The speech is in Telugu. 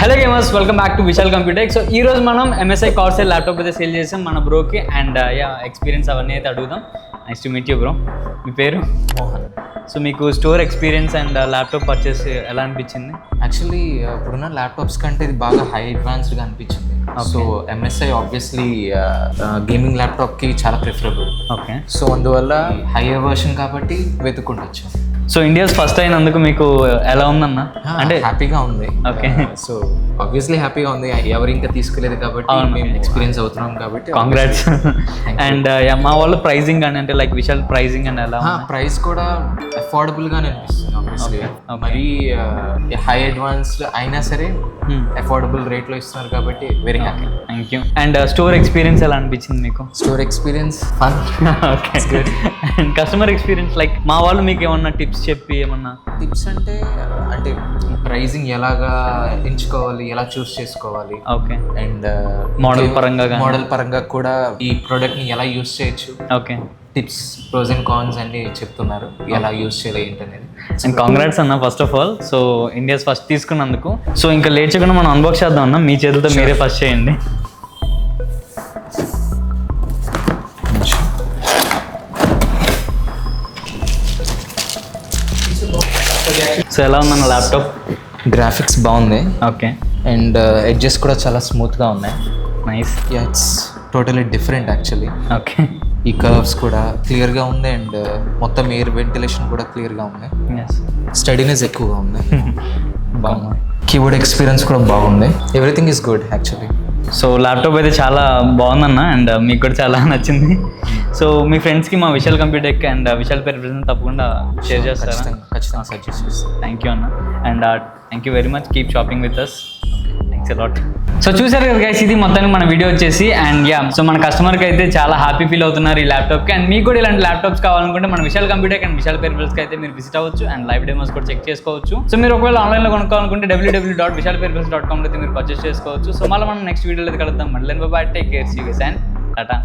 Hello gamers, welcome back to Vishal computer. So ఈ రోజు మనం MSI కార్సెల్ ల్యాప్టాప్ అయితే సేల్ చేసాం మన బ్రోకి. అండ్ ఎక్స్పీరియన్స్ అవన్నీ అయితే అడుగుదాం. Nice to meet you bro. మీ పేరు? మోహన్. సో మీకు store experience and laptop purchase ఎలా అనిపించింది? యాక్చువల్లీ ఇప్పుడున్న ల్యాప్టాప్స్ కంటే ఇది బాగా హై అడ్వాన్స్డ్గా అనిపించింది. సో MSI ఆబ్వియస్లీ గేమింగ్ ల్యాప్టాప్కి చాలా ప్రిఫరబుల్. ఓకే. సో అందువల్ల హైయర్ వర్షన్ కాబట్టి వెతుక్కుంటొచ్చు. సో ఇండియాస్ ఫస్ట్ అయినందుకు మీకు ఎలా ఉందన్న? అంటే హ్యాపీగా ఉంది. ఓకే. సో ఆబ్వియస్లీ హ్యాపీగా ఉంది. ఎవరు ఇంకా తీసుకోలేదు కాబట్టి మేము ఎక్స్పీరియన్స్ అవుతున్నాం కాబట్టి కాంగ్రాట్స్. అండ్ మా వాళ్ళు ప్రైజింగ్ అని అంటే లైక్ విశాల్ ప్రైజింగ్ అని ఎలా? ప్రైస్ కూడా అఫోర్డబుల్గానే అనిపిస్తుంది ఆబ్వియస్లీ. మరీ హై అడ్వాన్స్డ్ అయినా సరే అఫోర్డబుల్ రేట్లో ఇస్తున్నారు కాబట్టి very happy. Thank you. And store experience ఎలా అనిపించింది మీకు? Store experience fun. Okay. And customer experience like మా వాళ్ళు మీకు ఏమన్నా టిప్స్ చెప్పి ఏమన్నా? టిప్స్ అంటే ప్రైజింగ్ ఎలాగా ఎంచుకోవాలి, ఎలా చూస్ చేసుకోవాలి. ఓకే. అండ్ మోడల్ పరంగా కూడా ఈ ప్రోడక్ట్ని ఎలా యూస్ చేయొచ్చు. Okay. Tips, pros and cons అన్ని చెప్తున్నారు, ఎలా యూస్ చేయాలి ఏంటనేది. అండ్ కాంగ్రాట్స్ అన్న first of all. So India's first తీసుకున్నందుకు. సో ఇంకా లేట్ చేయకుండా మనం అన్బాక్స్ చేద్దాం అన్న. మీ చేతులతో మీరే ఫస్ట్ చేయండి. సో ఎలా ఉందన్న ల్యాప్టాప్? గ్రాఫిక్స్ బాగుంది. ఓకే. అండ్ ఎడ్జెస్ కూడా చాలా స్మూత్గా ఉన్నాయి. Nice. It's totally different actually. Okay. ఈ కర్వ్స్ కూడా క్లియర్గా ఉంది. అండ్ మొత్తం ఎయిర్ వెంటిలేషన్ కూడా క్లియర్గా ఉంది. స్టడీనెస్ ఎక్కువగా ఉంది. బాగుంది. కీబోర్డ్ ఎక్స్పీరియన్స్ కూడా బాగుంది. Everything is good actually. So laptop అయితే చాలా బాగుందన్న. అండ్ మీకు కూడా చాలా నచ్చింది. సో మీ ఫ్రెండ్స్కి మా విశాల్ కంప్యూటెక్ అండ్ విశాల్ పేరు తప్పకుండా షేర్ చేస్తారా? ఖచ్చితంగా సజెస్ట్ చేస్తాను. థ్యాంక్ యూ అన్న. And thank you very much. Keep shopping with us. Thanks a lot. So చూసారు కదా గైస్, ఇది మొత్తానికి మన వీడియో వచ్చేసి. అండ్ సో మన కస్టమర్కి అయితే చాలా హ్యాపీ ఫీల్ అవుతున్నారు ఈ ల్యాప్టాప్కి. అండ్ మీకు కూడా ఇలాంటి ల్యాప్టాప్స్ కావాలనుకుంటే మన విశాల్ కంప్యూటర్ అండ్ విశాల్ పెర్ఫెల్స్కి అయితే మీరు విజిట్ అవ్వచ్చు. అండ్ లైవ్ డెమోస్ కూడా చెక్ చేసుకోవచ్చు. సో మీరు ఒకవేళ ఆన్లైన్లో కొనుక్కోవాలనుకుంటే www.vishalperfels.com అయితే మీరు పర్చేస్ చేసుకోవచ్చు. సో మళ్ళీ మనం నెక్స్ట్ వీడియోలో కలుద్దాం. మళ్ళీ bye. Take care. See you guys and Tata.